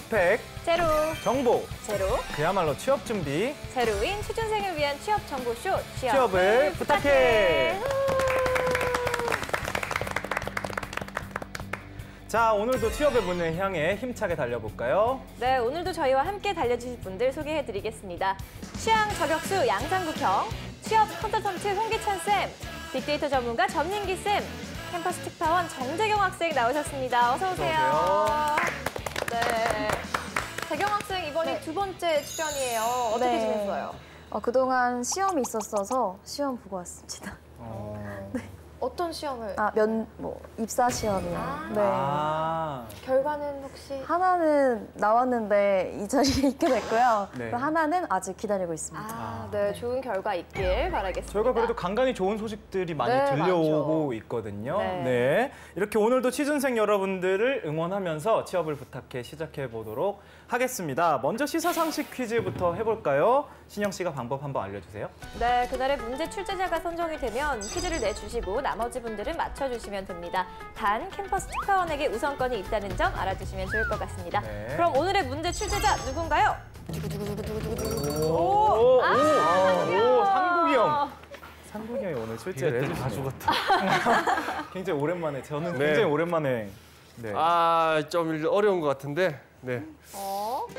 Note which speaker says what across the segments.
Speaker 1: 스펙
Speaker 2: 제로,
Speaker 1: 정보
Speaker 2: 제로,
Speaker 1: 그야말로 취업 준비
Speaker 2: 제로인 취준생을 위한 취업 정보쇼
Speaker 1: 취업을 부탁해. 자, 오늘도 취업의 문을 향해 힘차게 달려볼까요?
Speaker 2: 네, 오늘도 저희와 함께 달려주실 분들 소개해드리겠습니다. 취향 저격수 양상국형, 취업 컨설턴트 홍기찬 쌤, 빅데이터 전문가 전민기 쌤, 캠퍼스 특파원 정재경 학생 나오셨습니다. 어서 오세요. 네, 재경 학생 이번이 두 번째 출연이에요. 어떻게 지냈어요?
Speaker 3: 그동안 시험이 있었어서 시험 보고 왔습니다.
Speaker 2: 네. 어떤 시험을?
Speaker 3: 입사 시험이요. 네.
Speaker 2: 결과는 혹시?
Speaker 3: 하나는 나왔는데 이 자리에 있게 됐고요.
Speaker 1: 네.
Speaker 3: 그리고 하나는 아직 기다리고 있습니다.
Speaker 2: 네, 좋은 결과 있길 바라겠습니다.
Speaker 1: 저희가 그래도 간간히 좋은 소식들이 많이
Speaker 2: 네,
Speaker 1: 들려오고
Speaker 2: 많죠.
Speaker 1: 있거든요.
Speaker 2: 네.
Speaker 1: 네. 이렇게 오늘도 취준생 여러분들을 응원하면서 취업을 부탁해 시작해 보도록 하겠습니다. 먼저 시사상식 퀴즈부터 해볼까요? 신영 씨가 방법 한번 알려주세요.
Speaker 2: 네, 그날의 문제 출제자가 선정이 되면 퀴즈를 내주시고 나머지 분들은 맞춰주시면 됩니다. 단 캠퍼스 특파원에게 우선권이 있다는 점 알아주시면 좋을 것 같습니다.
Speaker 1: 네.
Speaker 2: 그럼 오늘의 문제 출제자 누군가요?
Speaker 1: 오,
Speaker 2: 상국이
Speaker 1: 상국이 형. 상국이 형이 오늘 출제를
Speaker 4: 비가
Speaker 1: 해주시네요.
Speaker 4: 가수 같아.
Speaker 1: 굉장히 오랜만에, 저는
Speaker 4: 네.
Speaker 1: 굉장히 오랜만에. 네.
Speaker 4: 좀 어려운 것 같은데. 네.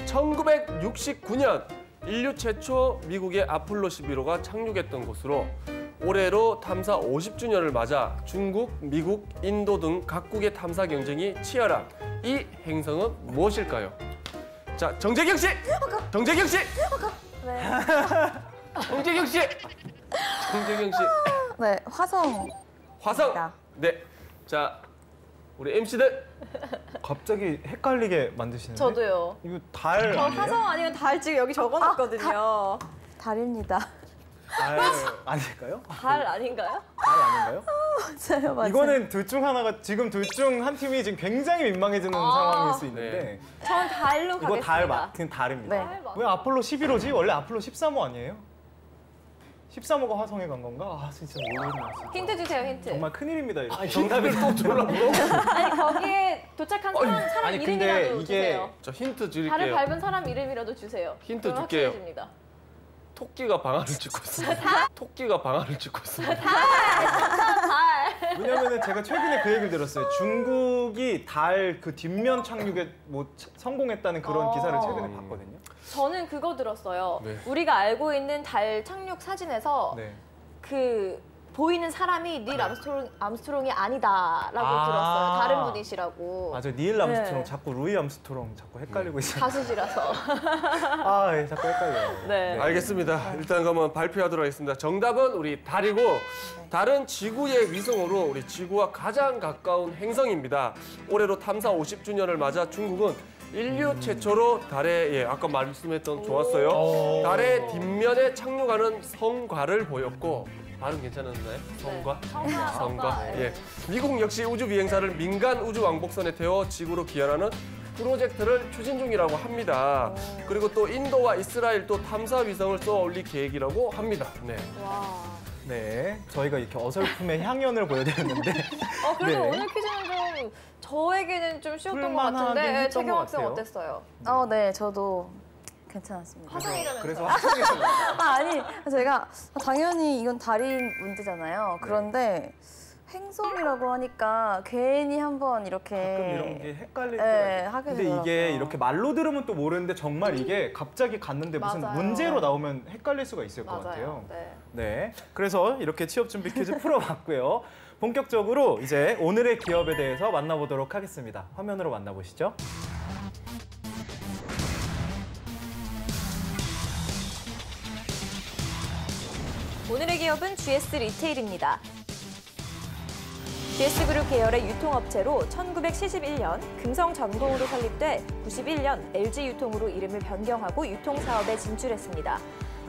Speaker 4: 1969년 인류 최초 미국의 아폴로 11호가 착륙했던 곳으로 올해로 탐사 50주년을 맞아 중국, 미국, 인도 등 각국의 탐사 경쟁이 치열한 이 행성은 무엇일까요? 자, 정재경 씨! 정재경 씨!
Speaker 3: 네.
Speaker 4: 정재경 씨! 정재경 씨.
Speaker 3: 네, 화성.
Speaker 4: 화성. 네. 자, 우리 MC들.
Speaker 1: 갑자기 헷갈리게 만드시는데?
Speaker 2: 저도요.
Speaker 1: 이거 달
Speaker 2: 저
Speaker 1: 아니에요?
Speaker 2: 화성 아니면 달 지금 여기 적어놨거든요.
Speaker 3: 달입니다.
Speaker 1: 달 아닐까요?
Speaker 2: 달 아닌가요?
Speaker 1: 달 아닌가요?
Speaker 3: 맞아요.
Speaker 1: 이거는 둘 중 하나가 지금 둘 중 한 팀이 지금 굉장히 민망해지는 상황일 수 있는데
Speaker 2: 전 달로 가겠습니다.
Speaker 1: 이거 달 맞긴 달입니다.
Speaker 3: 네.
Speaker 1: 왜 아폴로 11호지? 원래 아폴로 13호 아니에요? 13호가 화성에 간 건가? 아 진짜 모르겠네.
Speaker 2: 힌트 주세요, 힌트.
Speaker 1: 정말 큰일입니다. 이거.
Speaker 4: 정답을 또 주려고?
Speaker 2: 아니, 거기에 도착한 사람
Speaker 1: 아니, 근데
Speaker 2: 이름이라도
Speaker 1: 이게-
Speaker 2: 주세요.
Speaker 4: 저 힌트
Speaker 2: 달을
Speaker 4: 드릴게요.
Speaker 2: 밟은 사람 이름이라도 주세요.
Speaker 4: 힌트
Speaker 2: 그럼
Speaker 4: 줄게요.
Speaker 2: 확실해집니다.
Speaker 4: 토끼가 방아를 찍고 있습니다. 토끼가 방아를 찍고 있습니다.
Speaker 1: 왜냐면은 제가 최근에 그 얘기를 들었어요. 중국이 달 그 뒷면 착륙에 뭐 성공했다는 그런 기사를 최근에 봤거든요.
Speaker 2: 저는 그거 들었어요.
Speaker 4: 네.
Speaker 2: 우리가 알고 있는 달 착륙 사진에서
Speaker 1: 네.
Speaker 2: 그 보이는 사람이 닐 암스트롱이 아니다라고 들었어요. 다른 분이시라고.
Speaker 1: 맞아요. 닐 암스트롱
Speaker 2: 네.
Speaker 1: 자꾸 루이 암스트롱 자꾸 헷갈리고 있어요.
Speaker 2: 가수시라서.
Speaker 1: 아, 예, 자꾸 헷갈려요.
Speaker 2: 네.
Speaker 4: 알겠습니다. 일단 그러면 발표하도록 하겠습니다. 정답은 우리 달이고 달은 지구의 위성으로 우리 지구와 가장 가까운 행성입니다. 올해로 탐사 50주년을 맞아 중국은 인류 최초로 달에 아까 말씀했던 좋았어요. 달의 뒷면에 착륙하는 성과를 보였고 발음 괜찮았나요? 성과?
Speaker 2: 성과.
Speaker 4: 성과.
Speaker 2: 네.
Speaker 4: 예. 미국 역시 우주 비행사를 민간 우주 왕복선에 태워 지구로 귀환하는 프로젝트를 추진 중이라고 합니다. 그리고 또 인도와 이스라엘도 탐사 위성을 쏘아 올릴 계획이라고 합니다. 네.
Speaker 2: 와.
Speaker 1: 네, 저희가 이렇게 어설픔의 향연을 보여드렸는데
Speaker 2: 그래도
Speaker 1: 네.
Speaker 2: 오늘 퀴즈는 좀 저에게는 좀 쉬웠던 것
Speaker 1: 풀만하긴
Speaker 2: 같은데
Speaker 1: 했던
Speaker 2: 최경
Speaker 1: 것
Speaker 2: 학생
Speaker 1: 같아요.
Speaker 2: 어땠어요?
Speaker 3: 네, 저도 괜찮았습니다.
Speaker 2: 화성이라면서요?
Speaker 1: 그래서 화성에서
Speaker 3: 아니, 제가 당연히 이건 달인 문제잖아요. 그런데 행성이라고 하니까 괜히 한번 이렇게
Speaker 1: 가끔 이런 게 헷갈릴 때가
Speaker 3: 네,
Speaker 1: 있어요.
Speaker 3: 하게
Speaker 1: 근데
Speaker 3: 되더라고요.
Speaker 1: 이게 이렇게 말로 들으면 또 모르는데 정말 이게 갑자기 갔는데 무슨
Speaker 2: 맞아요.
Speaker 1: 문제로 나오면 헷갈릴 수가 있을 것 같아요.
Speaker 2: 네.
Speaker 1: 네, 그래서 이렇게 취업 준비 퀴즈 풀어봤고요. 본격적으로 이제 오늘의 기업에 대해서 만나보도록 하겠습니다. 화면으로 만나보시죠.
Speaker 2: 오늘의 기업은 GS 리테일입니다. GS그룹 계열의 유통업체로 1971년 금성 전공으로 설립돼 91년 LG유통으로 이름을 변경하고 유통사업에 진출했습니다.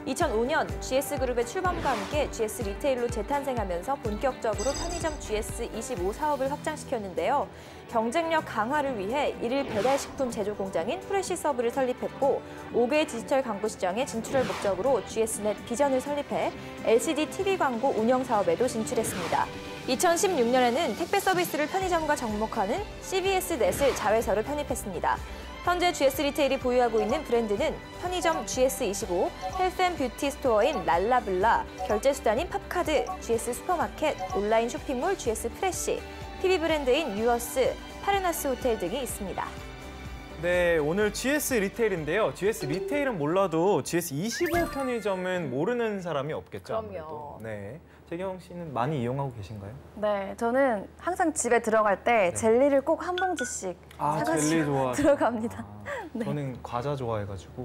Speaker 2: 2005년 GS그룹의 출범과 함께 GS 리테일로 재탄생하면서 본격적으로 편의점 GS25 사업을 확장시켰는데요. 경쟁력 강화를 위해 일일 배달식품 제조 공장인 프레시서브를 설립했고 5개 디지털 광고 시장에 진출할 목적으로 GS넷 비전을 설립해 LCD TV 광고 운영 사업에도 진출했습니다. 2016년에는 택배 서비스를 편의점과 접목하는 CBS넷을 자회사로 편입했습니다. 현재 GS 리테일이 보유하고 있는 브랜드는 편의점 GS25, 헬스앤뷰티 스토어인 랄라블라, 결제수단인 팝카드, GS 슈퍼마켓, 온라인 쇼핑몰 GS 프레시, PB 브랜드인 유어스, 파르나스 호텔 등이 있습니다.
Speaker 1: 네, 오늘 GS 리테일인데요. GS 리테일은 몰라도 GS25 편의점은 모르는 사람이 없겠죠.
Speaker 2: 그럼요.
Speaker 1: 아무래도. 네, 재경 씨는 많이 이용하고 계신가요?
Speaker 3: 네, 저는 항상 집에 들어갈 때 젤리를 꼭 한 봉지씩
Speaker 1: 젤리 좋아.
Speaker 3: 들어갑니다. 네.
Speaker 1: 저는 과자 좋아해가지고.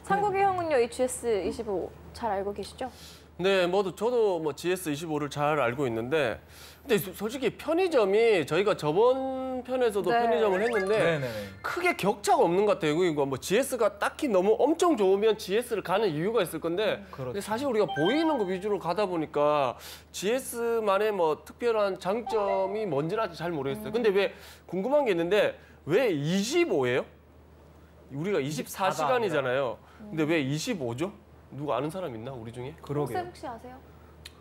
Speaker 2: 상국이 형은요, 이 GS25 잘 알고 계시죠?
Speaker 4: 네, 저도 GS25를 잘 알고 있는데, 근데 솔직히 편의점이 저희가 저번 편에서도
Speaker 2: 네.
Speaker 4: 편의점을 했는데
Speaker 1: 네네.
Speaker 4: 크게 격차가 없는 것 같아요. 이거 GS가 딱히 너무 엄청 좋으면 GS를 가는 이유가 있을 건데,
Speaker 1: 그렇죠.
Speaker 4: 근데 사실 우리가 보이는 거 위주로 가다 보니까 GS만의 특별한 장점이 뭔지는 아직 잘 모르겠어요. 근데 왜 궁금한 게 있는데 왜 25예요? 우리가 24시간이잖아요. 근데 왜 25죠? 누가 아는 사람 있나 우리 중에?
Speaker 1: 그러게요.
Speaker 2: 혹시 아세요?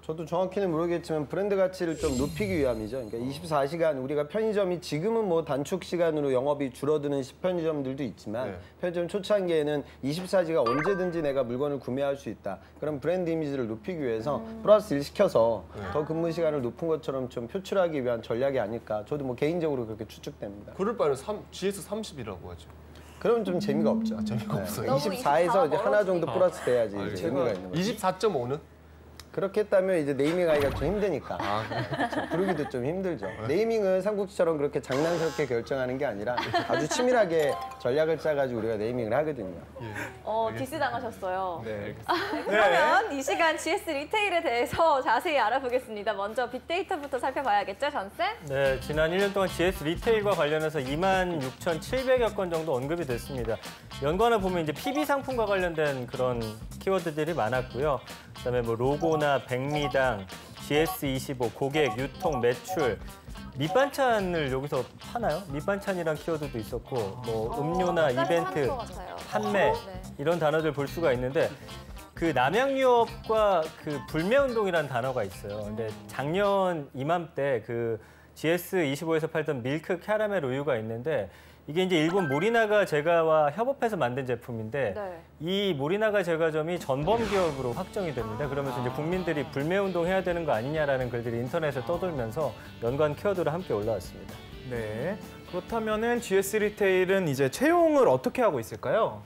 Speaker 5: 저도 정확히는 모르겠지만 브랜드 가치를 좀 높이기 위함이죠. 그러니까 24시간 우리가 편의점이 지금은 뭐 단축 시간으로 영업이 줄어드는 편의점들도 있지만
Speaker 4: 네.
Speaker 5: 편의점 초창기에는 24시간 언제든지 내가 물건을 구매할 수 있다. 그런 브랜드 이미지를 높이기 위해서 플러스 1 시켜서 더 근무 시간을 높은 것처럼 좀 표출하기 위한 전략이 아닐까. 저도 뭐 개인적으로 그렇게 추측됩니다.
Speaker 4: 그럴 바에는 GS 30이라고 하죠.
Speaker 5: 그럼 좀 재미가 없죠.
Speaker 4: 재미가 없어요.
Speaker 2: 너무
Speaker 5: 24에서 이제 하나 정도
Speaker 2: 멀어지니까.
Speaker 5: 플러스 돼야지 이제 의미가 있는 거죠.
Speaker 4: 24.5는?
Speaker 5: 그렇게 했다면 이제 네이밍하기가 좀 힘드니까. 그렇죠. 부르기도 좀 힘들죠. 네이밍은 삼국지처럼 그렇게 장난스럽게 결정하는 게 아니라 아주 치밀하게 전략을 짜가지고 우리가 네이밍을 하거든요.
Speaker 2: 디스 당하셨어요.
Speaker 1: 네.
Speaker 2: 그러면 이 시간 GS 리테일에 대해서 자세히 알아보겠습니다. 먼저 빅데이터부터 살펴봐야겠죠, 전쌤?
Speaker 6: 네, 지난 1년 동안 GS 리테일과 관련해서 26,700여 건 정도 언급이 됐습니다. 연관을 보면 이제 PB 상품과 관련된 그런 키워드들이 많았고요. 그다음에 뭐 로고나 백미당, GS25, 고객, 유통, 매출, 밑반찬을 여기서 파나요? 밑반찬이란 키워드도 있었고, 뭐 음료나 이벤트, 판매 이런 단어들 볼 수가 있는데 그 남양유업과 그 불매운동이라는 단어가 있어요. 근데 작년 이맘때 그 GS25에서 팔던 밀크 캐러멜 우유가 있는데 이게 이제 일본 모리나가 제과와 협업해서 만든 제품인데
Speaker 2: 네.
Speaker 6: 이 모리나가 제과점이 전범 기업으로 확정이 됩니다. 그러면서 이제 국민들이 불매운동 해야 되는 거 아니냐라는 글들이 인터넷에 떠돌면서 연관 키워드로 함께 올라왔습니다.
Speaker 1: 네. 그렇다면은 GS 리테일은 이제 채용을 어떻게 하고 있을까요?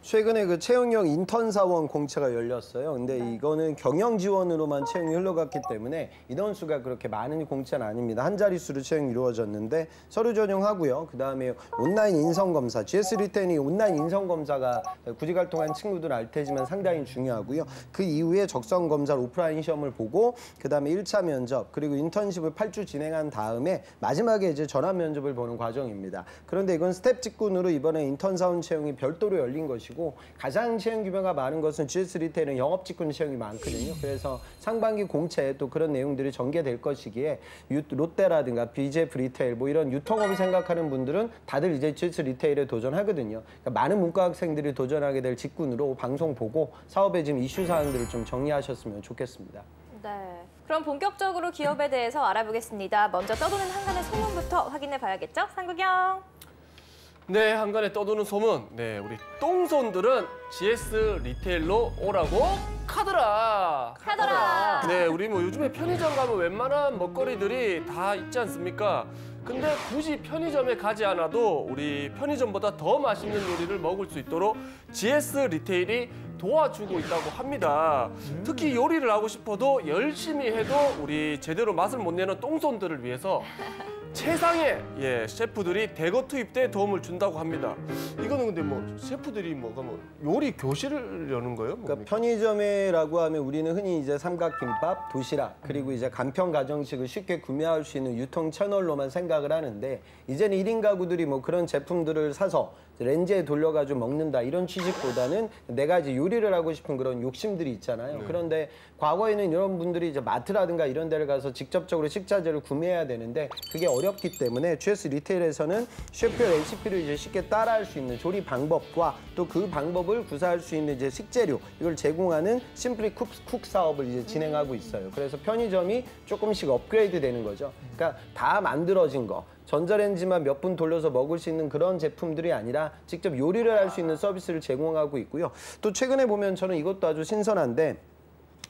Speaker 5: 최근에 그 채용형 인턴 사원 공채가 열렸어요. 근데 이거는 경영 지원으로만 채용이 흘러갔기 때문에 인원수가 그렇게 많은 공채는 아닙니다. 한 자릿수로 채용이 이루어졌는데 서류 전형하고요. 그다음에 온라인 인성 검사, GS 리테일이 온라인 인성 검사가 구직 활동한 친구들 알 테지만 상당히 중요하고요. 그 이후에 적성 검사 오프라인 시험을 보고 그다음에 1차 면접 그리고 인턴십을 8주 진행한 다음에 마지막에 이제 전환 면접을 보는 과정입니다. 그런데 이건 스텝 직군으로 이번에 인턴 사원 채용이 별도로 열린 것이고 가장 채용 규모가 많은 것은 GS 리테일은 영업 직군 채용이 많거든요. 그래서 상반기 공채에 또 그런 내용들이 전개될 것이기에 롯데라든가 BJF 리테일 뭐 이런 유통업을 생각하는 분들은 다들 이제 GS 리테일에 도전하거든요. 그러니까 많은 문과 학생들이 도전하게 될 직군으로 방송 보고 사업의 지금 이슈 사항들을 좀 정리하셨으면 좋겠습니다.
Speaker 2: 네. 그럼 본격적으로 기업에 대해서 알아보겠습니다. 먼저 떠도는 한간의 소문부터 확인해 봐야겠죠? 상국영.
Speaker 4: 네, 한간에 떠도는 소문. 네, 우리 똥손들은 GS 리테일로 오라고 카더라.
Speaker 2: 카더라.
Speaker 4: 네, 우리 뭐 요즘에 편의점 가면 웬만한 먹거리들이 다 있지 않습니까? 근데 굳이 편의점에 가지 않아도 우리 편의점보다 더 맛있는 요리를 먹을 수 있도록 GS 리테일이 도와주고 있다고 합니다. 특히 요리를 하고 싶어도 열심히 해도 우리 제대로 맛을 못 내는 똥손들을 위해서 최상의 셰프들이 대거 투입돼 도움을 준다고 합니다. 이거는 근데 뭐 셰프들이 요리 교실을 여는 거예요?
Speaker 5: 그러니까 편의점이라고 하면 우리는 흔히 이제 삼각김밥, 도시락 그리고 이제 간편 가정식을 쉽게 구매할 수 있는 유통 채널로만 생각을 하는데 이제는 1인 가구들이 뭐 그런 제품들을 사서 렌즈에 돌려가지고 먹는다 이런 취지보다는 내가 이제 요리를 하고 싶은 그런 욕심들이 있잖아요. 그런데 과거에는 이런 분들이 이제 마트라든가 이런 데를 가서 직접적으로 식자재를 구매해야 되는데 그게 어렵기 때문에 GS 리테일에서는 셰프의 레시피를 이제 쉽게 따라할 수 있는 조리 방법과 또 그 방법을 구사할 수 있는 이제 식재료 이걸 제공하는 심플리 쿡 사업을 이제 진행하고 있어요. 그래서 편의점이 조금씩 업그레이드 되는 거죠. 그러니까 다 만들어진 거. 전자레인지만 몇 분 돌려서 먹을 수 있는 그런 제품들이 아니라 직접 요리를 할 수 있는 서비스를 제공하고 있고요. 또 최근에 보면 저는 이것도 아주 신선한데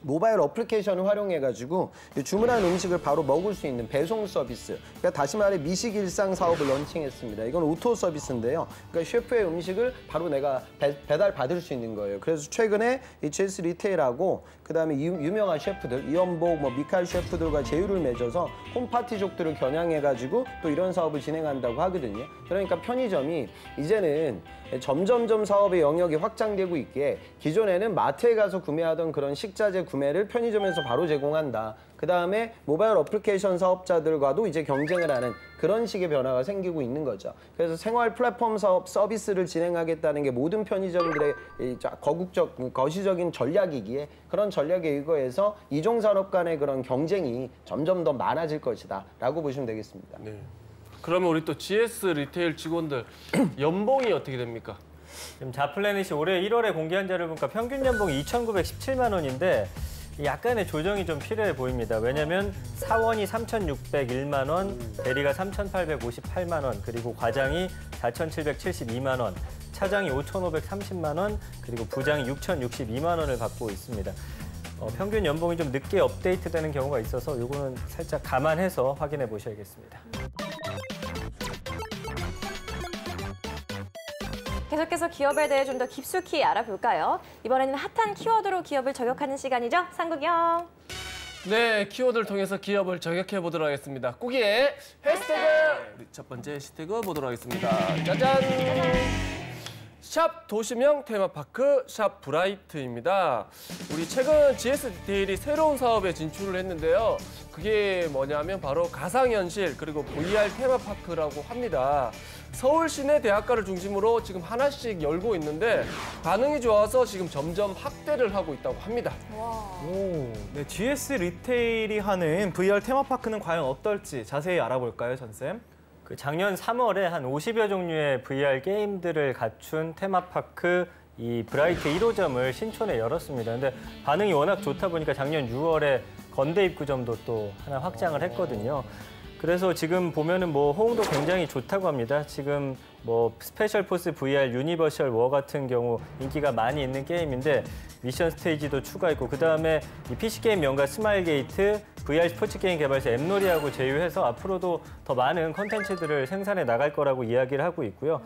Speaker 5: 모바일 어플리케이션을 활용해가지고 주문한 음식을 바로 먹을 수 있는 배송 서비스. 그러니까 다시 말해 미식 일상 사업을 런칭했습니다. 이건 오토 서비스인데요. 그러니까 셰프의 음식을 바로 내가 배달 받을 수 있는 거예요. 그래서 최근에 이 GS 리테일하고 그다음에 유명한 셰프들 이연복, 미칼 셰프들과 제휴를 맺어서 홈파티족들을 겨냥해가지고 또 이런 사업을 진행한다고 하거든요. 그러니까 편의점이 이제는 점점점 사업의 영역이 확장되고 있기에 기존에는 마트에 가서 구매하던 그런 식자재 구매를 편의점에서 바로 제공한다. 그다음에 모바일 어플리케이션 사업자들과도 이제 경쟁을 하는 그런 식의 변화가 생기고 있는 거죠. 그래서 생활 플랫폼 사업 서비스를 진행하겠다는 게 모든 편의점들의 거시적인 전략이기에 그런 전략에 의거해서 이종산업 간의 그런 경쟁이 점점 더 많아질 것이다 라고 보시면 되겠습니다.
Speaker 4: 네. 그러면 우리 또 GS 리테일 직원들 연봉이 어떻게 됩니까?
Speaker 6: 지금 자플래닛이 올해 1월에 공개한 자료를 보니까 평균 연봉이 2,917만 원인데 약간의 조정이 좀 필요해 보입니다. 왜냐하면 사원이 3,601만 원, 대리가 3,858만 원, 그리고 과장이 4,772만 원, 차장이 5,530만 원, 그리고 부장이 6,062만 원을 받고 있습니다. 평균 연봉이 좀 늦게 업데이트되는 경우가 있어서 이거는 살짝 감안해서 확인해 보셔야겠습니다.
Speaker 2: 계속해서 기업에 대해 좀 더 깊숙이 알아볼까요? 이번에는 핫한 키워드로 기업을 저격하는 시간이죠. 상국영.
Speaker 4: 네, 키워드를 통해서 기업을 저격해 보도록 하겠습니다. 꾸기의 해시태그! 우리 첫 번째 해시태그 보도록 하겠습니다. 짜잔! 샵 도시명 테마파크 샵 브라이트입니다. 우리 최근 GS 리테일이 새로운 사업에 진출을 했는데요. 그게 뭐냐면 바로 가상현실 그리고 VR 테마파크라고 합니다. 서울 시내 대학가를 중심으로 지금 하나씩 열고 있는데 반응이 좋아서 지금 점점 확대를 하고 있다고 합니다.
Speaker 1: 네, GS 리테일이 하는 VR 테마파크는 과연 어떨지 자세히 알아볼까요, 전쌤?
Speaker 6: 그 작년 3월에 한 50여 종류의 VR 게임들을 갖춘 테마파크 이 브라이트 1호점을 신촌에 열었습니다. 근데 반응이 워낙 좋다 보니까 작년 6월에 건대 입구점도 또 하나 확장을 했거든요. 그래서 지금 보면은 호응도 굉장히 좋다고 합니다. 지금 스페셜 포스 VR 유니버셜 워 같은 경우 인기가 많이 있는 게임인데 미션 스테이지도 추가했고 그다음에 이 PC 게임 명가 스마일 게이트 VR 스포츠 게임 개발사 앱놀이하고 제휴해서 앞으로도 더 많은 콘텐츠들을 생산해 나갈 거라고 이야기를 하고 있고요.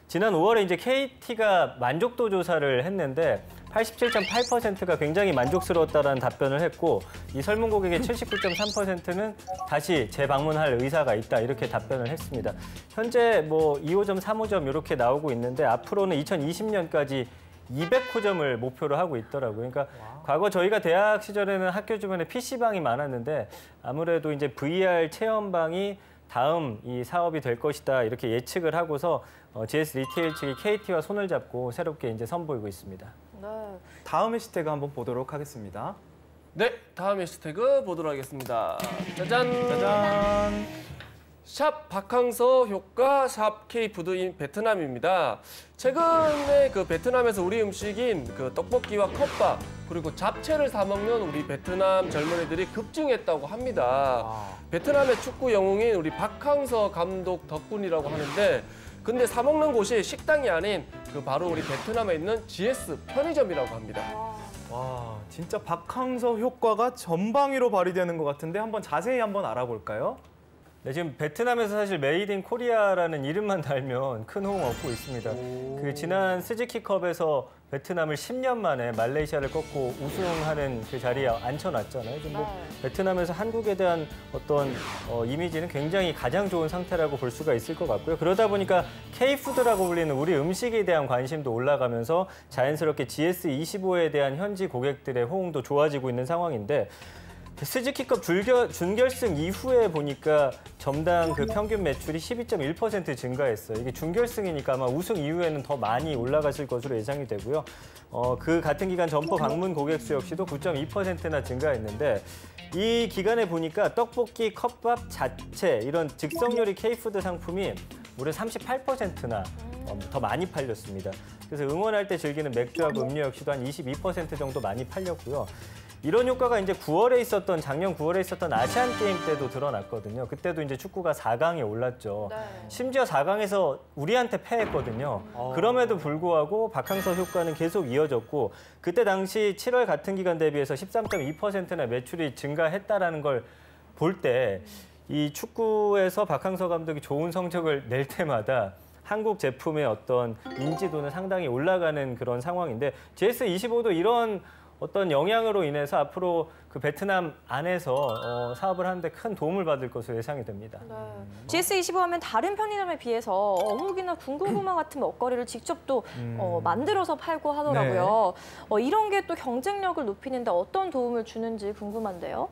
Speaker 6: 지난 5월에 이제 KT가 만족도 조사를 했는데 87.8%가 굉장히 만족스러웠다라는 답변을 했고 이 설문 고객의 79.3%는 다시 재방문할 의사가 있다 이렇게 답변을 했습니다. 현재 2호점, 3호점 이렇게 나오고 있는데 앞으로는 2020년까지 200호점을 목표로 하고 있더라고요. 그러니까 과거 저희가 대학 시절에는 학교 주변에 PC방이 많았는데 아무래도 이제 VR 체험방이 다음 이 사업이 될 것이다 이렇게 예측을 하고서 GS 리테일 측이 KT와 손을 잡고 새롭게 이제 선보이고 있습니다.
Speaker 2: 네.
Speaker 1: 다음 해시태그 한번 보도록 하겠습니다.
Speaker 4: 네, 다음 해시태그 보도록 하겠습니다. 짜잔!
Speaker 1: 짜잔!
Speaker 4: 샵 박항서 효과 샵 K푸드 인 베트남입니다. 최근에 그 베트남에서 우리 음식인 그 떡볶이와 컵밥 그리고 잡채를 사 먹는 우리 베트남 젊은이들이 급증했다고 합니다. 베트남의 축구 영웅인 우리 박항서 감독 덕분이라고 하는데 근데 사 먹는 곳이 식당이 아닌 그 바로 우리 베트남에 있는 GS 편의점이라고 합니다.
Speaker 1: 와, 진짜 박항서 효과가 전방위로 발휘되는 것 같은데 한번 자세히 한번 알아볼까요?
Speaker 6: 네, 지금 베트남에서 사실 메이드 인 코리아라는 이름만 달면 큰 호응 얻고 있습니다. 그 지난 스즈키컵에서 베트남을 10년 만에 말레이시아를 꺾고 우승하는 그 자리에 앉혀놨잖아요. 지금 베트남에서 한국에 대한 어떤 이미지는 굉장히 가장 좋은 상태라고 볼 수가 있을 것 같고요. 그러다 보니까 K푸드라고 불리는 우리 음식에 대한 관심도 올라가면서 자연스럽게 GS25에 대한 현지 고객들의 호응도 좋아지고 있는 상황인데 스즈키컵 준결승 이후에 보니까 점당 그 평균 매출이 12.1% 증가했어요. 이게 준결승이니까 아마 우승 이후에는 더 많이 올라갔을 것으로 예상이 되고요. 그 같은 기간 점포 방문 고객 수 역시도 9.2%나 증가했는데 이 기간에 보니까 떡볶이, 컵밥 자체 이런 즉석 요리 K푸드 상품이 무려 38%나 더 많이 팔렸습니다. 그래서 응원할 때 즐기는 맥주하고 음료 역시도 한 22% 정도 많이 팔렸고요. 이런 효과가 이제 작년 9월에 있었던 아시안 게임 때도 드러났거든요. 그때도 이제 축구가 4강에 올랐죠.
Speaker 2: 네.
Speaker 6: 심지어 4강에서 우리한테 패했거든요. 그럼에도 불구하고 박항서 효과는 계속 이어졌고 그때 당시 7월 같은 기간 대비해서 13.2%나 매출이 증가했다라는 걸 볼 때 이 축구에서 박항서 감독이 좋은 성적을 낼 때마다 한국 제품의 어떤 인지도는 상당히 올라가는 그런 상황인데 GS25도 이런 어떤 영향으로 인해서 앞으로 그 베트남 안에서 사업을 하는데 큰 도움을 받을 것으로 예상이 됩니다.
Speaker 2: 네. GS25 하면 다른 편의점에 비해서 어묵이나 군고구마 같은 먹거리를 직접 또 만들어서 팔고 하더라고요. 이런 게 또 경쟁력을 높이는데 어떤 도움을 주는지 궁금한데요.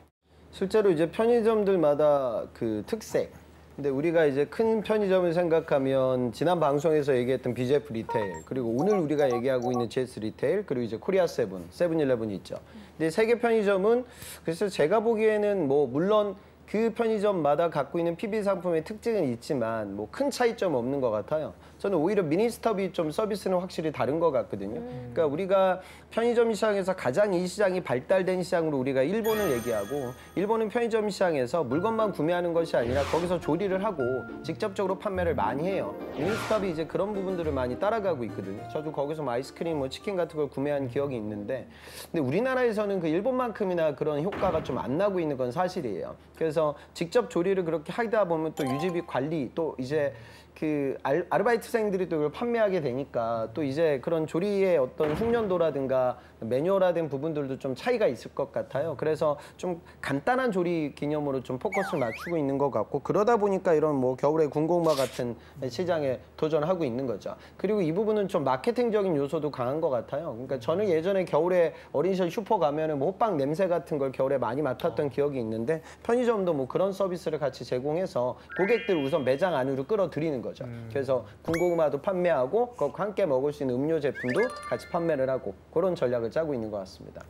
Speaker 5: 실제로 이제 편의점들마다 그 특색. 근데 우리가 이제 큰 편의점을 생각하면 지난 방송에서 얘기했던 BJF 리테일, 그리고 오늘 우리가 얘기하고 있는 GS 리테일, 그리고 이제 코리아 세븐일레븐이 있죠. 근데 세 개 편의점은 그래서 제가 보기에는 뭐 물론 그 편의점마다 갖고 있는 PB 상품의 특징은 있지만 뭐 큰 차이점 없는 것 같아요. 저는 오히려 미니스톱이 좀 서비스는 확실히 다른 것 같거든요. 그러니까 우리가 편의점 시장에서 가장 이 시장이 발달된 시장으로 우리가 일본을 얘기하고, 일본은 편의점 시장에서 물건만 구매하는 것이 아니라 거기서 조리를 하고 직접적으로 판매를 많이 해요. 미니스톱이 이제 그런 부분들을 많이 따라가고 있거든요. 저도 거기서 뭐 아이스크림, 뭐 치킨 같은 걸 구매한 기억이 있는데, 근데 우리나라에서는 그 일본만큼이나 그런 효과가 좀 안 나고 있는 건 사실이에요. 그래서 직접 조리를 그렇게 하다 보면 또 유지비 관리, 또 이제 그 아르바이트생들이 또 이걸 판매하게 되니까 또 이제 그런 조리의 어떤 숙련도라든가 매뉴얼화된 부분들도 좀 차이가 있을 것 같아요. 그래서 좀 간단한 조리 기념으로 좀 포커스를 맞추고 있는 것 같고, 그러다 보니까 이런 뭐 겨울에 군고구마 같은 시장에 도전하고 있는 거죠. 그리고 이 부분은 좀 마케팅적인 요소도 강한 것 같아요. 그러니까 저는 예전에 겨울에 어린이실 슈퍼 가면은 뭐 호빵 냄새 같은 걸 겨울에 많이 맡았던 기억이 있는데, 편의점도 뭐 그런 서비스를 같이 제공해서 고객들 우선 매장 안으로 끌어들이는 거죠. 그래서 군고구마도 판매하고 그것과 함께 먹을 수 있는 음료 제품도 같이 판매를 하고, 그런 전략을 짜고 있는 것 같습니다.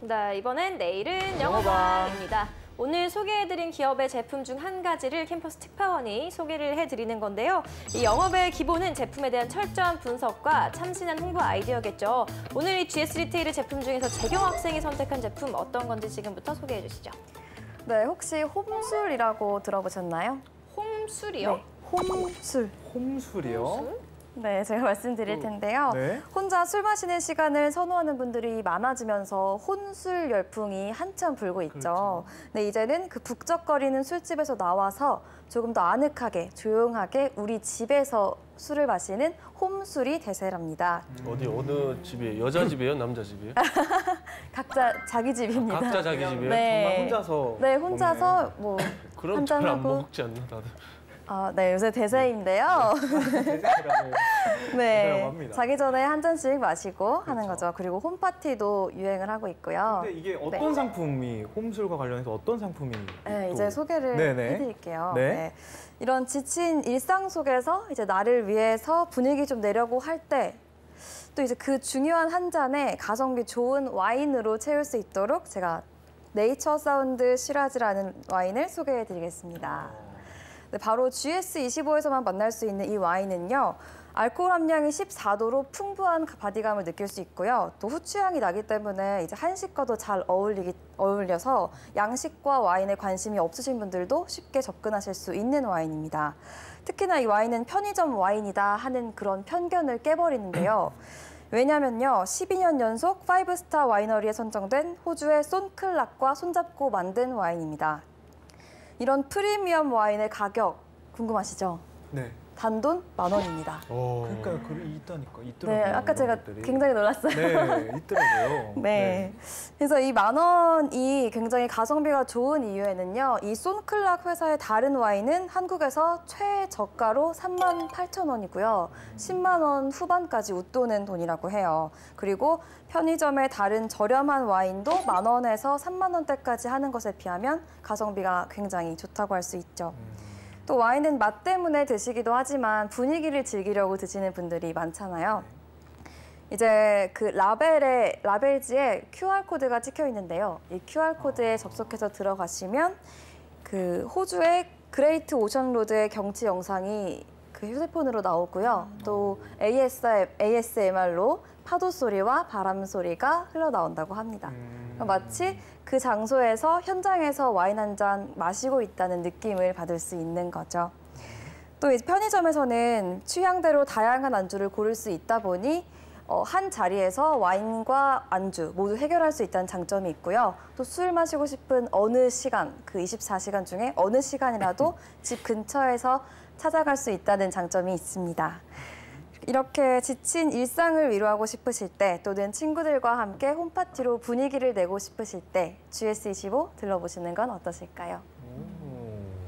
Speaker 2: 네, 이번엔 내일은 영어방입니다. 오늘 소개해드린 기업의 제품 중 한 가지를 캠퍼스 특파원이 소개를 해드리는 건데요. 이 영업의 기본은 제품에 대한 철저한 분석과 참신한 홍보 아이디어겠죠. 오늘 이 GS 리테일의 제품 중에서 재경 학생이 선택한 제품 어떤 건지 지금부터 소개해 주시죠.
Speaker 3: 네, 혹시 홈술이라고 들어보셨나요?
Speaker 2: 홈술이요?
Speaker 3: 네, 홈술.
Speaker 1: 홈술이요?
Speaker 3: 네, 제가 말씀드릴 텐데요.
Speaker 1: 네.
Speaker 3: 혼자 술 마시는 시간을 선호하는 분들이 많아지면서 혼술 열풍이 한참 불고 있죠. 네, 이제는 그 북적거리는 술집에서 나와서 조금 더 아늑하게, 조용하게 우리 집에서 술을 마시는 홈술이 대세랍니다.
Speaker 4: 어느 집이에요? 여자 집이에요? 남자 집이에요?
Speaker 3: 각자 자기 집입니다.
Speaker 4: 각자 자기 집이에요?
Speaker 3: 네.
Speaker 1: 정말 혼자서.
Speaker 3: 네, 혼자서 뭐
Speaker 4: 그럼 잘 안
Speaker 3: 한잔하고.
Speaker 4: 먹지 않나 다들?
Speaker 3: 네, 요새 대세인데요.
Speaker 1: 대세라고
Speaker 3: 네,
Speaker 1: 합니다.
Speaker 3: 자기 전에 한 잔씩 마시고 하는 거죠. 그리고 홈파티도 유행을 하고 있고요.
Speaker 1: 근데 이게 어떤 상품이, 홈술과 관련해서 어떤 상품이?
Speaker 3: 네,
Speaker 1: 또-
Speaker 3: 이제 소개를
Speaker 1: 네네.
Speaker 3: 해드릴게요.
Speaker 1: 네.
Speaker 3: 네. 이런 지친 일상 속에서 이제 나를 위해서 분위기 좀 내려고 할 때, 또 이제 그 중요한 한 잔에 가성비 좋은 와인으로 채울 수 있도록 제가 네이처 사운드 시라즈라는 와인을 소개해드리겠습니다. 네, 바로 GS25에서만 만날 수 있는 이 와인은요, 알코올 함량이 14도로 풍부한 바디감을 느낄 수 있고요. 또 후추향이 나기 때문에 이제 한식과도 잘 어울려서 양식과 와인에 관심이 없으신 분들도 쉽게 접근하실 수 있는 와인입니다. 특히나 이 와인은 편의점 와인이다 하는 그런 편견을 깨버리는데요. 왜냐면요, 12년 연속 5스타 와이너리에 선정된 호주의 손클락과 손잡고 만든 와인입니다. 이런 프리미엄 와인의 가격 궁금하시죠?
Speaker 1: 네.
Speaker 3: 단돈 10,000원입니다.
Speaker 1: 그러니까요. 있다니까. 있더라고요.
Speaker 3: 네, 아까 제가
Speaker 1: 것들이.
Speaker 3: 굉장히 놀랐어요.
Speaker 1: 네, 있더라고요.
Speaker 3: 네. 그래서 이 10,000원이 굉장히 가성비가 좋은 이유에는요. 이 쏜클락 회사의 다른 와인은 한국에서 최저가로 38,000원이고요. 10만 원 후반까지 웃도는 돈이라고 해요. 그리고 편의점의 다른 저렴한 와인도 10,000원에서 3만 원대까지 하는 것에 비하면 가성비가 굉장히 좋다고 할 수 있죠. 또 와인은 맛 때문에 드시기도 하지만 분위기를 즐기려고 드시는 분들이 많잖아요. 이제 그 라벨지에 QR코드가 찍혀 있는데요. 이 QR코드에 접속해서 들어가시면 그 호주의 그레이트 오션 로드의 경치 영상이 그 휴대폰으로 나오고요. 또 ASMR로 파도 소리와 바람 소리가 흘러나온다고 합니다. 마치 그 장소에서 현장에서 와인 한 잔 마시고 있다는 느낌을 받을 수 있는 거죠. 또 이제 편의점에서는 취향대로 다양한 안주를 고를 수 있다 보니 한 자리에서 와인과 안주 모두 해결할 수 있다는 장점이 있고요. 또 술 마시고 싶은 어느 시간, 그 24시간 중에 어느 시간이라도 집 근처에서 찾아갈 수 있다는 장점이 있습니다. 이렇게 지친 일상을 위로하고 싶으실 때 또는 친구들과 함께 홈파티로 분위기를 내고 싶으실 때 GS25 들러보시는 건 어떠실까요?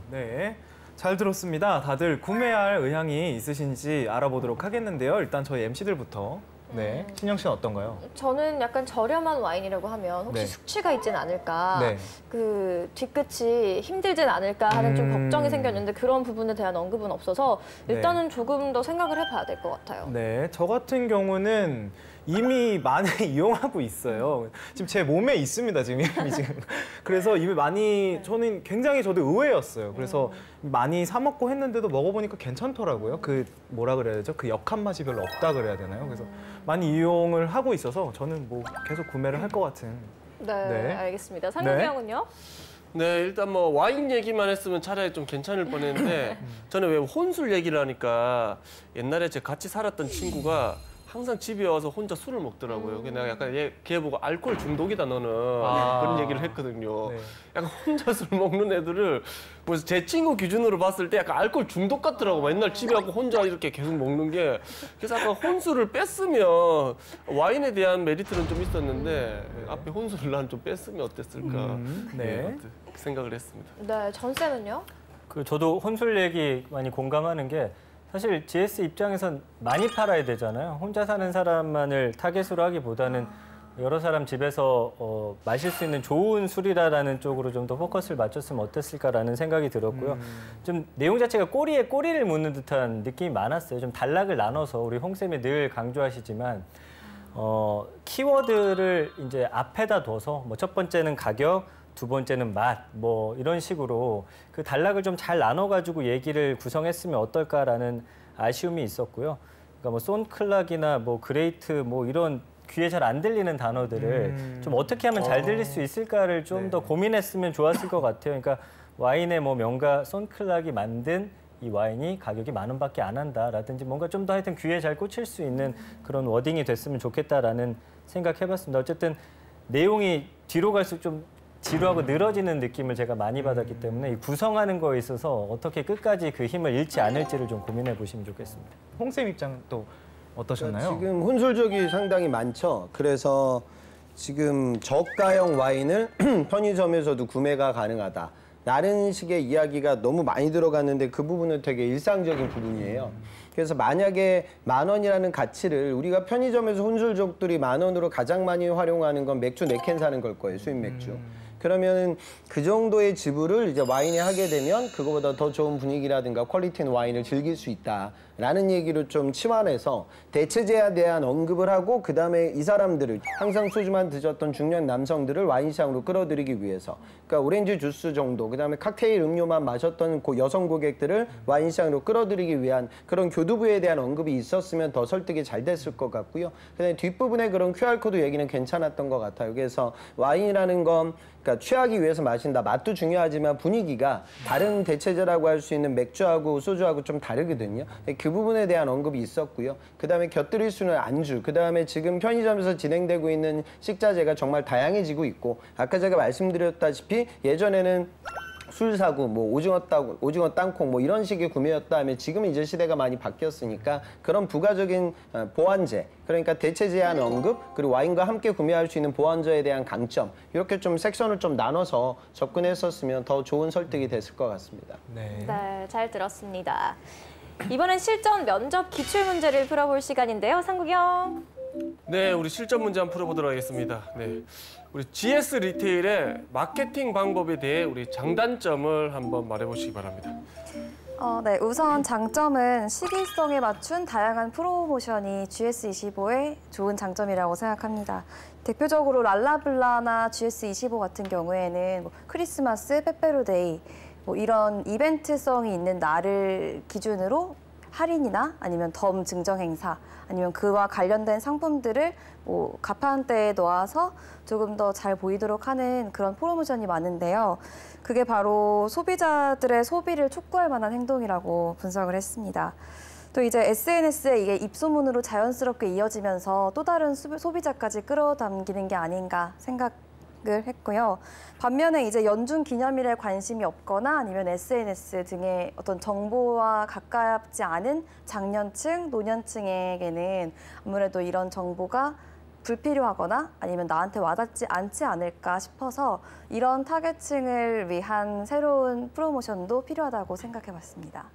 Speaker 1: 네, 잘 들었습니다. 다들 구매할 의향이 있으신지 알아보도록 하겠는데요. 일단 저희 MC들부터. 네, 신영 씨는 어떤가요?
Speaker 2: 저는 약간 저렴한 와인이라고 하면 혹시
Speaker 1: 네.
Speaker 2: 숙취가 있진 않을까,
Speaker 1: 네.
Speaker 2: 그 뒤끝이 힘들진 않을까 하는 좀 걱정이 생겼는데 그런 부분에 대한 언급은 없어서 일단은 조금 더 생각을 해봐야 될 것 같아요.
Speaker 1: 네, 저 같은 경우는 이미 많이 이용하고 있어요. 지금 제 몸에 있습니다, 지금 이미 지금. 그래서 이미 많이 저는 굉장히 저도 의외였어요. 그래서 많이 사 먹고 했는데도 먹어보니까 괜찮더라고요. 그 뭐라 그래야 되죠? 그 역한 맛이 별로 없다 그래야 되나요? 그래서 많이 이용을 하고 있어서 저는 뭐 계속 구매를 할 것 같은.
Speaker 2: 네, 알겠습니다. 상현이
Speaker 1: 네.
Speaker 2: 형은요?
Speaker 4: 네, 일단 뭐 와인 얘기만 했으면 차라리 좀 괜찮을 뻔했는데 저는 왜 혼술 얘기를 하니까 옛날에 제 같이 살았던 친구가 항상 집에 와서 혼자 술을 먹더라고요. 내가 약간 걔 보고 알코올 중독이다 너는 그런 얘기를 했거든요.
Speaker 1: 네.
Speaker 4: 약간 혼자 술 먹는 애들을 뭐 제 친구 기준으로 봤을 때 약간 알코올 중독 같더라고. 맨날 집에 와서 혼자 이렇게 계속 먹는 게. 그래서 아까 혼술을 뺐으면 와인에 대한 메리트는 좀 있었는데 앞에 혼술을 난 좀 뺐으면 어땠을까
Speaker 1: 네.
Speaker 4: 생각을 했습니다.
Speaker 2: 네, 전쌤은요?
Speaker 6: 저도 혼술 얘기 많이 공감하는 게 사실 GS 입장에선 많이 팔아야 되잖아요. 혼자 사는 사람만을 타겟으로 하기보다는 여러 사람 집에서 마실 수 있는 좋은 술이라는 쪽으로 좀 더 포커스를 맞췄으면 어땠을까라는 생각이 들었고요. 좀 내용 자체가 꼬리에 꼬리를 묻는 듯한 느낌이 많았어요. 좀 단락을 나눠서 우리 홍 쌤이 늘 강조하시지만 키워드를 이제 앞에다 둬서 뭐 첫 번째는 가격, 두 번째는 맛, 뭐 이런 식으로 그 단락을 좀 잘 나눠가지고 얘기를 구성했으면 어떨까라는 아쉬움이 있었고요. 그러니까 뭐 쏜클락이나 뭐 그레이트 뭐 이런 귀에 잘 안 들리는 단어들을 좀 어떻게 하면 잘 들릴 수 있을까를 좀 더 고민했으면 좋았을 것 같아요. 그러니까 와인의 뭐 명가 쏜클락이 만든 이 와인이 가격이 10,000원밖에 안 한다라든지 뭔가 좀 더 하여튼 귀에 잘 꽂힐 수 있는 그런 워딩이 됐으면 좋겠다라는 생각해봤습니다. 어쨌든 내용이 뒤로 갈수록 좀 지루하고 늘어지는 느낌을 제가 많이 받았기 때문에 이 구성하는 거에 있어서 어떻게 끝까지 그 힘을 잃지 않을지를 좀 고민해 보시면 좋겠습니다.
Speaker 1: 홍쌤 입장은 또 어떠셨나요?
Speaker 5: 지금 혼술적이 상당히 많죠. 그래서 지금 저가형 와인을 편의점에서도 구매가 가능하다. 라는 식의 이야기가 너무 많이 들어갔는데 그 부분은 되게 일상적인 부분이에요. 그래서 만약에 10,000원이라는 가치를 우리가 편의점에서 혼술족들이 10,000원으로 가장 많이 활용하는 건 맥주 4캔 사는 걸 거예요, 수입 맥주. 그러면 그 정도의 지불을 이제 와인에 하게 되면 그거보다 더 좋은 분위기라든가 퀄리티 있는 와인을 즐길 수 있다라는 얘기로 좀 치환해서 대체제에 대한 언급을 하고 그다음에 이 사람들을 항상 소주만 드셨던 중년 남성들을 와인 시장으로 끌어들이기 위해서 그러니까 오렌지 주스 정도 그다음에 칵테일 음료만 마셨던 여성 고객들을 와인 시장으로 끌어들이기 위한 그런 교두부에 대한 언급이 있었으면 더 설득이 잘 됐을 것 같고요. 그다음에 뒷부분에 그런 QR코드 얘기는 괜찮았던 것 같아요. 그래서 와인이라는 건 그러니까 취하기 위해서 마신다. 맛도 중요하지만 분위기가 다른 대체제라고 할 수 있는 맥주하고 소주하고 좀 다르거든요. 그 부분에 대한 언급이 있었고요. 그다음에 곁들일 수 있는 안주, 그다음에 지금 편의점에서 진행되고 있는 식자재가 정말 다양해지고 있고 아까 제가 말씀드렸다시피 예전에는 술 사고 뭐 오징어 땅콩 뭐 이런 식의 구매였다 하면 지금 이제 시대가 많이 바뀌었으니까 그런 부가적인 보완제, 그러니까 대체 제한 언급, 그리고 와인과 함께 구매할 수 있는 보완제에 대한 강점, 이렇게 좀 섹션을 좀 나눠서 접근했었으면 더 좋은 설득이 됐을 것 같습니다.
Speaker 1: 네.
Speaker 2: 네, 잘 들었습니다. 이번엔 실전 면접 기출문제를 풀어볼 시간인데요. 상국형.
Speaker 4: 네, 우리 실전 문제 한번 풀어보도록 하겠습니다. 네, 우리 GS 리테일의 마케팅 방법에 대해 우리 장단점을 한번 말해보시기 바랍니다.
Speaker 3: 네, 우선 장점은 시기성에 맞춘 다양한 프로모션이 GS25의 좋은 장점이라고 생각합니다. 대표적으로 랄라블라나 GS25 같은 경우에는 뭐 크리스마스, 빼빼로데이 뭐 이런 이벤트성이 있는 날을 기준으로 할인이나 아니면 덤 증정 행사 아니면 그와 관련된 상품들을 뭐 가판대에 놓아서 조금 더 잘 보이도록 하는 그런 프로모션이 많은데요. 그게 바로 소비자들의 소비를 촉구할 만한 행동이라고 분석을 했습니다. 또 이제 SNS에 이게 입소문으로 자연스럽게 이어지면서 또 다른 소비자까지 끌어당기는 게 아닌가 생각을 했고요. 반면에 이제 연중 기념일에 관심이 없거나 아니면 SNS 등의 어떤 정보와 가깝지 않은 장년층, 노년층에게는 아무래도 이런 정보가 불필요하거나 아니면 나한테 와닿지 않지 않을까 싶어서 이런 타겟층을 위한 새로운 프로모션도 필요하다고 생각해봤습니다.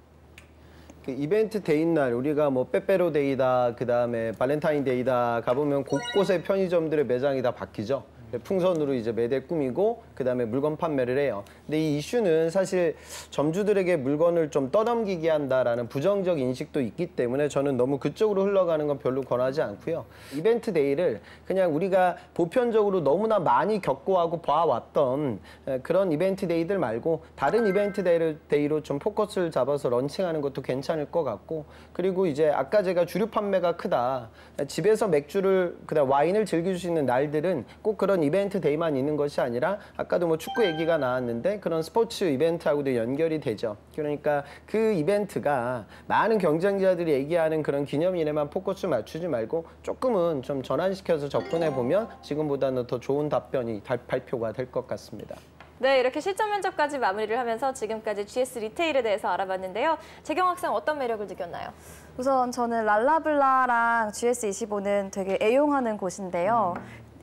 Speaker 5: 그 이벤트 데이인 날 우리가 뭐 빼빼로데이다, 그다음에 발렌타인데이다 가보면 곳곳에 편의점들의 매장이 다 바뀌죠. 풍선으로 이제 매대 꾸미고 그다음에 물건 판매를 해요. 근데 이 이슈는 사실 점주들에게 물건을 좀 떠넘기게 한다라는 부정적 인식도 있기 때문에 저는 너무 그쪽으로 흘러가는 건 별로 권하지 않고요. 이벤트 데이를 그냥 우리가 보편적으로 너무나 많이 겪고하고 봐왔던 그런 이벤트 데이들 말고 다른 이벤트 데이로 좀 포커스를 잡아서 런칭하는 것도 괜찮을 것 같고, 그리고 이제 아까 제가 주류 판매가 크다, 집에서 맥주를 그다음 와인을 즐길 수 있는 날들은 꼭 그런 이벤트 데이만 있는 것이 아니라 아까도 뭐 축구 얘기가 나왔는데 그런 스포츠 이벤트하고도 연결이 되죠. 그러니까 그 이벤트가 많은 경쟁자들이 얘기하는 그런 기념일에만 포커스 맞추지 말고 조금은 좀 전환시켜서 접근해 보면 지금보다는 더 좋은 답변이 발표가 될 것 같습니다.
Speaker 2: 네, 이렇게 실전 면접까지 마무리를 하면서 지금까지 GS 리테일에 대해서 알아봤는데요. 재경 학생 어떤 매력을 느꼈나요?
Speaker 3: 우선 저는 랄라블라랑 GS25는 되게 애용하는 곳인데요.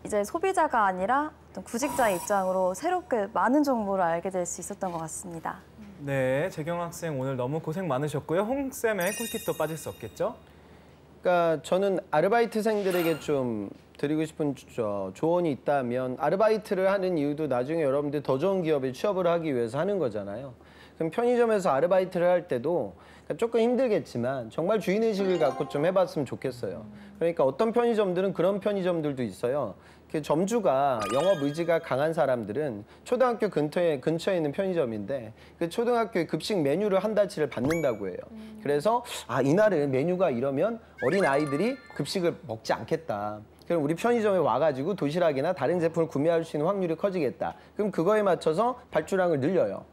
Speaker 3: 이제 소비자가 아니라 어떤 구직자 입장으로 새롭게 많은 정보를 알게 될 수 있었던 것 같습니다.
Speaker 1: 네, 재경 학생 오늘 너무 고생 많으셨고요. 홍쌤의 꿀팁도 빠질 수 없겠죠?
Speaker 5: 그러니까 저는 아르바이트생들에게 좀 드리고 싶은 조언이 있다면, 아르바이트를 하는 이유도 나중에 여러분들 더 좋은 기업에 취업을 하기 위해서 하는 거잖아요. 그럼 편의점에서 아르바이트를 할 때도 조금 힘들겠지만 정말 주인의식을 갖고 좀 해봤으면 좋겠어요. 그러니까 어떤 편의점들은 그런 편의점들도 있어요. 점주가 영업 의지가 강한 사람들은 초등학교 근처에 있는 편의점인데 그 초등학교의 급식 메뉴를 한 달치를 받는다고 해요. 그래서 이날은 메뉴가 이러면 어린 아이들이 급식을 먹지 않겠다. 그럼 우리 편의점에 와가지고 도시락이나 다른 제품을 구매할 수 있는 확률이 커지겠다. 그럼 그거에 맞춰서 발주량을 늘려요.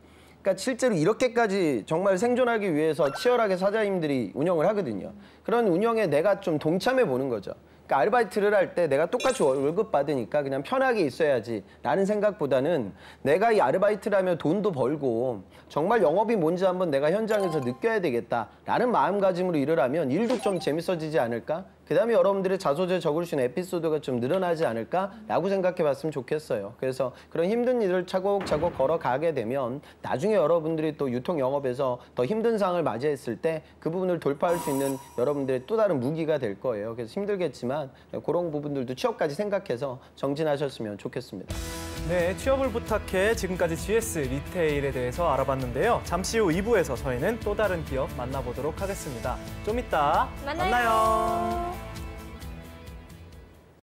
Speaker 5: 그러니까 실제로 이렇게까지 정말 생존하기 위해서 치열하게 사장님들이 운영을 하거든요. 그런 운영에 내가 좀 동참해 보는 거죠. 그러니까 아르바이트를 할 때 내가 똑같이 월급 받으니까 그냥 편하게 있어야지 라는 생각보다는 내가 이 아르바이트를 하면 돈도 벌고 정말 영업이 뭔지 한번 내가 현장에서 느껴야 되겠다라는 마음가짐으로 일을 하면 일도 좀 재밌어지지 않을까? 그다음에 여러분들의 자소서에 적을 수 있는 에피소드가 좀 늘어나지 않을까라고 생각해봤으면 좋겠어요. 그래서 그런 힘든 일을 차곡차곡 걸어가게 되면 나중에 여러분들이 또 유통 영업에서 더 힘든 상황을 맞이했을 때 그 부분을 돌파할 수 있는 여러분들의 또 다른 무기가 될 거예요. 그래서 힘들겠지만 그런 부분들도 취업까지 생각해서 정진하셨으면 좋겠습니다.
Speaker 1: 네, 취업을 부탁해 지금까지 GS 리테일에 대해서 알아봤는데요. 잠시 후 2부에서 저희는 또 다른 기업 만나보도록 하겠습니다. 좀 이따
Speaker 2: 만나요.